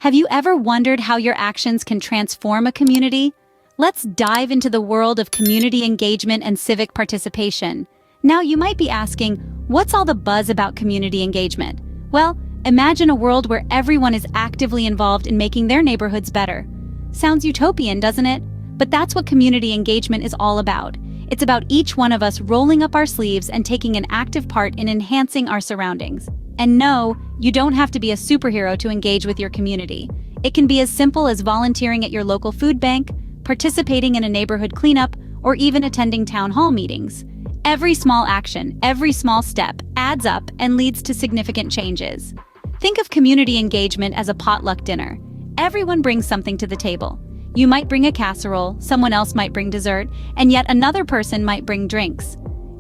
Have you ever wondered how your actions can transform a community? Let's dive into the world of community engagement and civic participation. Now, you might be asking, what's all the buzz about community engagement? Well, imagine a world where everyone is actively involved in making their neighborhoods better. Sounds utopian, doesn't it? But that's what community engagement is all about. It's about each one of us rolling up our sleeves and taking an active part in enhancing our surroundings. And no, you don't have to be a superhero to engage with your community. It can be as simple as volunteering at your local food bank, participating in a neighborhood cleanup, or even attending town hall meetings. Every small action, every small step adds up and leads to significant changes. Think of community engagement as a potluck dinner. Everyone brings something to the table. You might bring a casserole, someone else might bring dessert, and yet another person might bring drinks.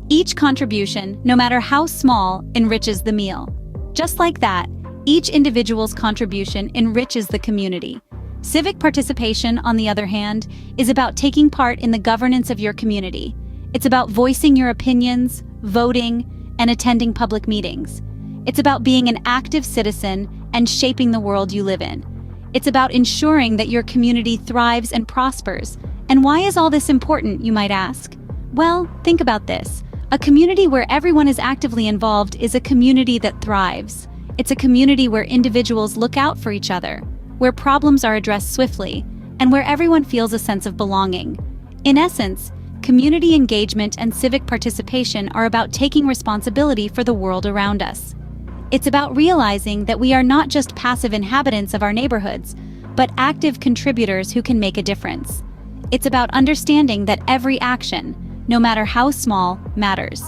Each contribution, no matter how small, enriches the meal. Just like that, each individual's contribution enriches the community. Civic participation, on the other hand, is about taking part in the governance of your community. It's about voicing your opinions, voting, and attending public meetings. It's about being an active citizen and shaping the world you live in. It's about ensuring that your community thrives and prospers. And why is all this important, you might ask? Well, think about this. A community where everyone is actively involved is a community that thrives. It's a community where individuals look out for each other, where problems are addressed swiftly, and where everyone feels a sense of belonging. In essence, community engagement and civic participation are about taking responsibility for the world around us. It's about realizing that we are not just passive inhabitants of our neighborhoods, but active contributors who can make a difference. It's about understanding that every action, no matter how small, matters.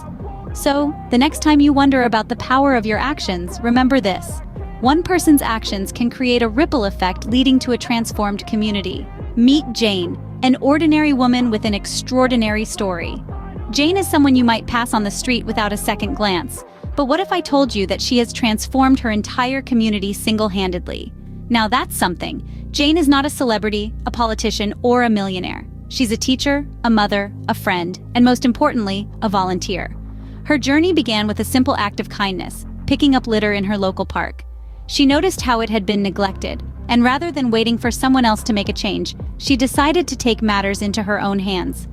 So, the next time you wonder about the power of your actions, remember this. One person's actions can create a ripple effect leading to a transformed community. Meet Jane, an ordinary woman with an extraordinary story. Jane is someone you might pass on the street without a second glance. But what if I told you that she has transformed her entire community single-handedly? Now that's something. Jane is not a celebrity, a politician, or a millionaire. She's a teacher, a mother, a friend, and most importantly, a volunteer. Her journey began with a simple act of kindness, picking up litter in her local park. She noticed how it had been neglected, and rather than waiting for someone else to make a change, she decided to take matters into her own hands.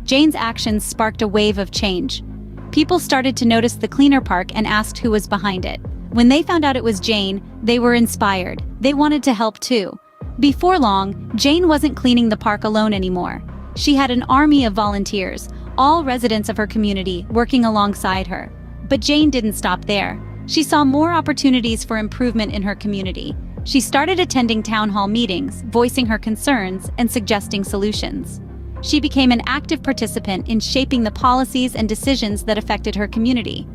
Jane's actions sparked a wave of change. People started to notice the cleaner park and asked who was behind it. When they found out it was Jane, they were inspired. They wanted to help too. Before long, Jane wasn't cleaning the park alone anymore. She had an army of volunteers, all residents of her community, working alongside her. But Jane didn't stop there. She saw more opportunities for improvement in her community. She started attending town hall meetings, voicing her concerns, and suggesting solutions. She became an active participant in shaping the policies and decisions that affected her community.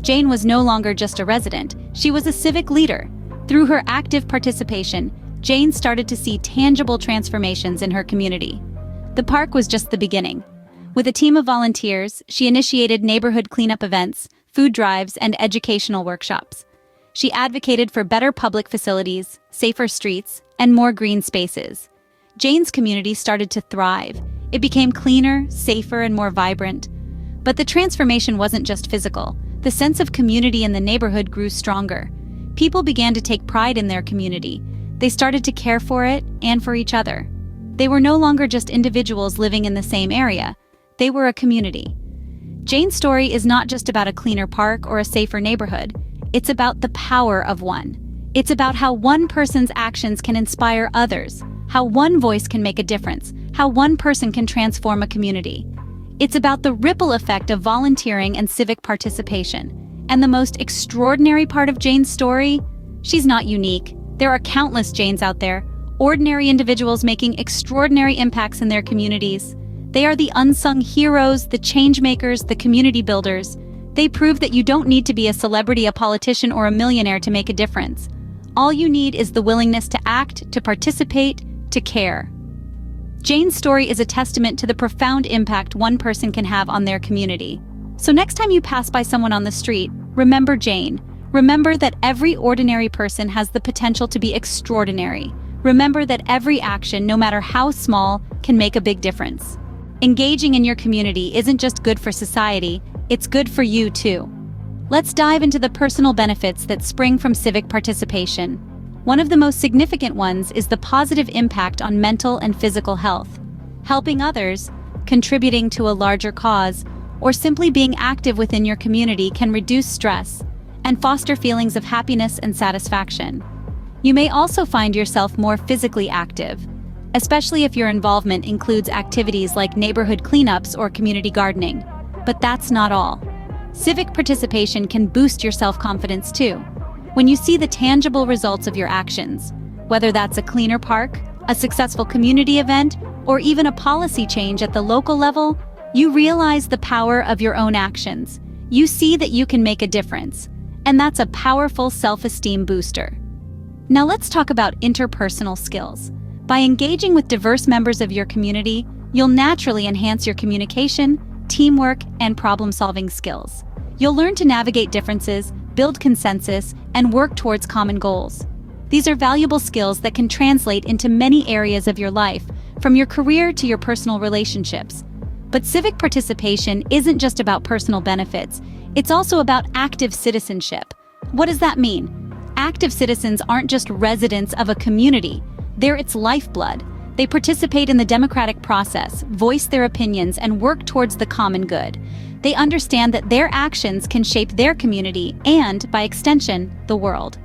Jane was no longer just a resident, she was a civic leader. Through her active participation, Jane started to see tangible transformations in her community. The park was just the beginning. With a team of volunteers, she initiated neighborhood cleanup events, food drives, and educational workshops. She advocated for better public facilities, safer streets, and more green spaces. Jane's community started to thrive. It became cleaner, safer, and more vibrant. But the transformation wasn't just physical. The sense of community in the neighborhood grew stronger. People began to take pride in their community. They started to care for it and for each other. They were no longer just individuals living in the same area. They were a community. Jane's story is not just about a cleaner park or a safer neighborhood. It's about the power of one. It's about how one person's actions can inspire others, how one voice can make a difference, how one person can transform a community. It's about the ripple effect of volunteering and civic participation. And the most extraordinary part of Jane's story? She's not unique. There are countless Janes out there, ordinary individuals making extraordinary impacts in their communities. They are the unsung heroes, the change makers, the community builders. They prove that you don't need to be a celebrity, a politician, or a millionaire to make a difference. All you need is the willingness to act, to participate, to care. Jane's story is a testament to the profound impact one person can have on their community. So next time you pass by someone on the street, remember Jane. Remember that every ordinary person has the potential to be extraordinary. Remember that every action, no matter how small, can make a big difference. Engaging in your community isn't just good for society, it's good for you too. Let's dive into the personal benefits that spring from civic participation. One of the most significant ones is the positive impact on mental and physical health. Helping others, contributing to a larger cause, or simply being active within your community can reduce stress and foster feelings of happiness and satisfaction. You may also find yourself more physically active, especially if your involvement includes activities like neighborhood cleanups or community gardening. But that's not all. Civic participation can boost your self-confidence too. When you see the tangible results of your actions, whether that's a cleaner park, a successful community event, or even a policy change at the local level, you realize the power of your own actions. You see that you can make a difference, and that's a powerful self-esteem booster. Now let's talk about interpersonal skills. By engaging with diverse members of your community, you'll naturally enhance your communication, teamwork, and problem-solving skills. You'll learn to navigate differences, build consensus, and work towards common goals. These are valuable skills that can translate into many areas of your life, from your career to your personal relationships. But civic participation isn't just about personal benefits, it's also about active citizenship. What does that mean? Active citizens aren't just residents of a community, they're its lifeblood. They participate in the democratic process, voice their opinions, and work towards the common good. They understand that their actions can shape their community and, by extension, the world.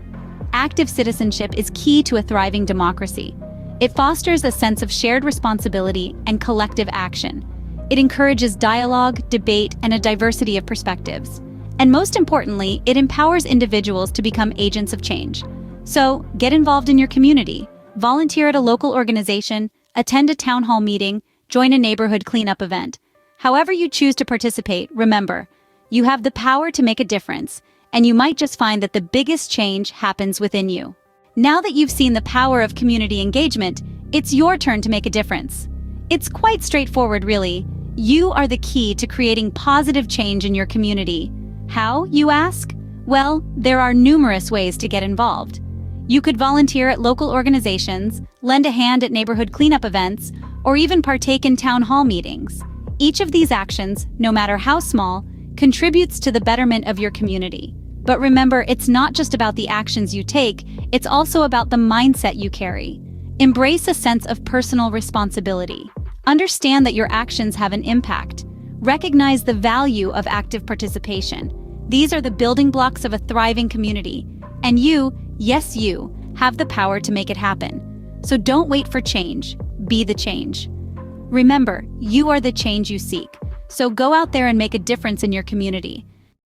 Active citizenship is key to a thriving democracy. It fosters a sense of shared responsibility and collective action. It encourages dialogue, debate, and a diversity of perspectives. And most importantly, it empowers individuals to become agents of change. So, get involved in your community. Volunteer at a local organization, attend a town hall meeting, join a neighborhood cleanup event. However you choose to participate, remember, you have the power to make a difference, and you might just find that the biggest change happens within you. Now that you've seen the power of community engagement, it's your turn to make a difference. It's quite straightforward, really. You are the key to creating positive change in your community. How, you ask? Well, there are numerous ways to get involved. You could volunteer at local organizations, lend a hand at neighborhood cleanup events, or even partake in town hall meetings. Each of these actions, no matter how small, contributes to the betterment of your community. But remember, it's not just about the actions you take, it's also about the mindset you carry. Embrace a sense of personal responsibility. Understand that your actions have an impact. Recognize the value of active participation. These are the building blocks of a thriving community. And you, yes you, have the power to make it happen. So don't wait for change. Be the change. Remember, you are the change you seek. So go out there and make a difference in your community.